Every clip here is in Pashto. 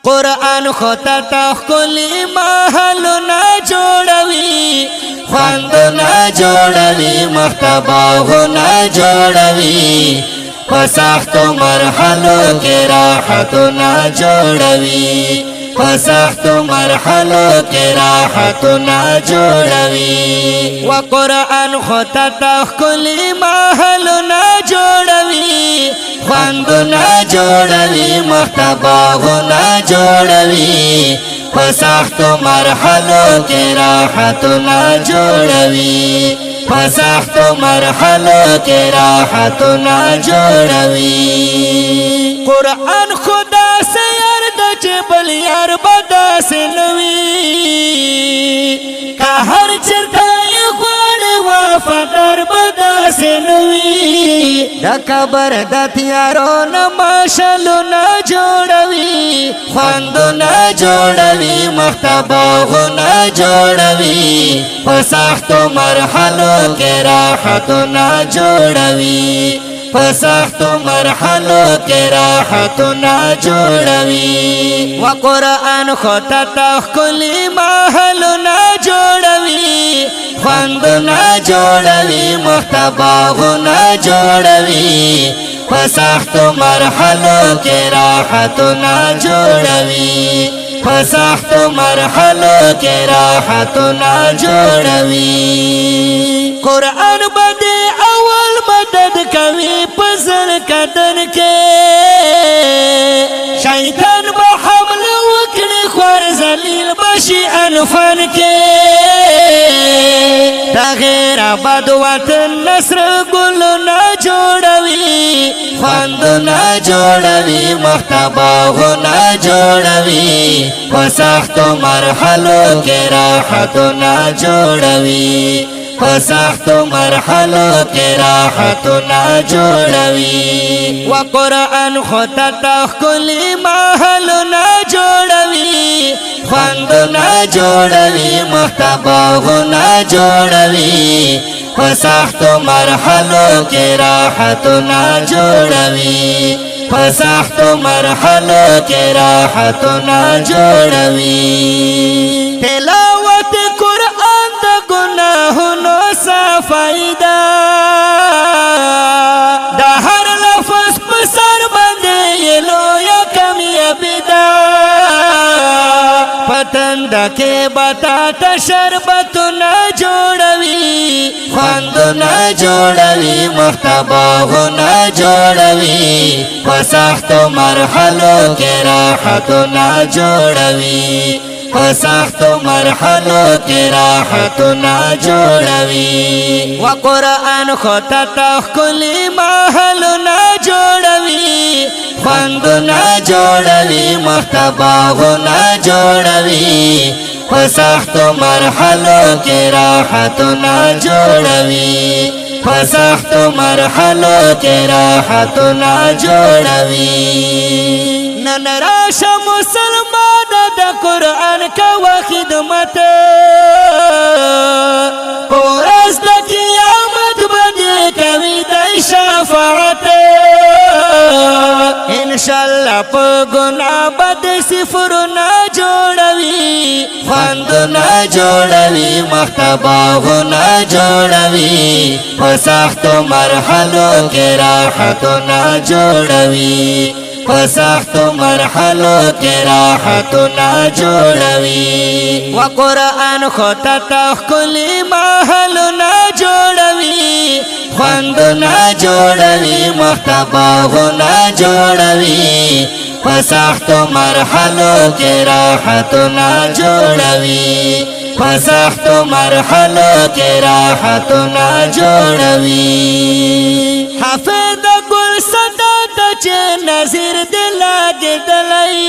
قرآن خطا تخکلی محلنا جوڑوی خوندنا جوڑوی مختباغنا جوڑوی فسخت مرحلو کی راحتنا جوڑوی فسخت مرحلو کی راحتنا جوڑوی وقرآن خطا تخکلی محلنا جوڑوی خوندنا جوڑوی مختباغنا جوڑوی فسخت مرحلو کی راحتنا جوڑوی فسخت مرحلو کی راحتنا جوڑوی قرآن خدا سے یارد چبل یار بدا سے نوی کا ہر چرتائی خوڑ وفادر بدا سے نوی دا کبر دا تیارو نماشلو نا جوڑوی خواندو نا جوڑوی مختباغو نا جوڑوی فساختو مرحلو کے راحتو نا جوڑوی فساختو مرحلو کے راحتو نا جوڑوی وقرآن خطا تخکلی محلو نا جوڑوی خوندو نا جوڑوی مختباغو نا جوڑوی فساختو مرحلو کے راحتو نا جوڑوی فساختو مرحلو کے راحتو نا جوڑوی قرآن بدے اول مدد کوي پزر کدن کے شیطان با حمل وکڑی خوار زلیل بشی انفان کے دا غیر آباد وطن نصر گلو نا جوڑوی خواندو نا جوڑوی مختباغو نا جوڑوی فساختو مرحلو کے راحتو نا جوڑوی فساختو مرحلو کے راحتو نا جوڑوی وقرآن خطا تخکلی محلو نا جوڑوی خوندو نا جوڑوی مختباغو نا جوڑوی فساختو مرحلو کے راحتو نا جوڑوی فساختو مرحلو کے راحتو نا جوڑوی تلاوت قرآن دا گناہنو صفائی دا دا ہر لفظ پسر بندے یہ لویا کامیابی دا پتند کے بتا تا شربتو نا جوڑوی خواندو نا جوڑوی مختباغو نا جوڑوی فساختو مرحلو کے راحتو نا جوڑوی فساختو مرحلو کے راحتو نا جوڑوی وقرآن خطا تخکلی محلو نا جوڑوی خوندو نا جوڑوی مختباغو نا جوڑوی فساختو مرحلو کے راحتو نا جوڑوی فساختو مرحلو کے راحتو نا جوڑوی نن راشا مسلمان دا قرآن کا خدمت قرآن دا قیامت بدے کوي دا شفاعت انشاءاللہ پا گناہ بد صفر نا جوڑوی خواندو نا جوڑوی مختباغو نا جوڑوی فساختو مرحلو کے راحتو نا جوڑوی فساختو مرحلو کے راحتو نا جوڑوی وقرآن خطا تخکلی محلو نا جوڑوی خوندو نا جوڑوی مختباغو نا جوڑوی فساختو مرحلو کے راحتو نا جوڑوی فساختو مرحلو کے راحتو نا جوڑوی حفظ گل صدا چه نظر دلاگی دلائی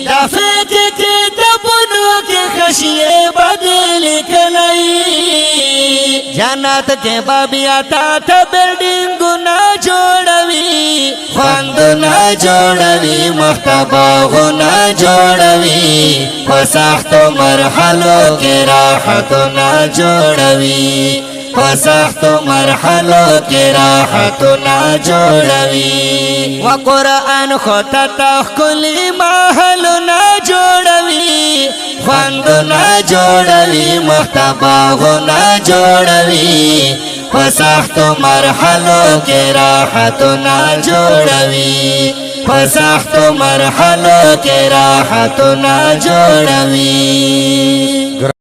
دفت کے دبنو کے خشیے بدل کلائی جنت کے بابی آتا تا بلڈنگو نا جوڑوی خواندو نا جوڑوی مختباغو نا جوڑوی فساختو مرحلو کے راحتو نا جوڑوی فسخت مرحلو کی راحتنا جوڑوی وقرآن خطتا کلی محلنا جوڑوی خوندنا جوڑوی مختباغنا جوڑوی فسخت مرحلو کی راحتنا جوڑوی فسخت مرحلو کی راحتنا جوڑوی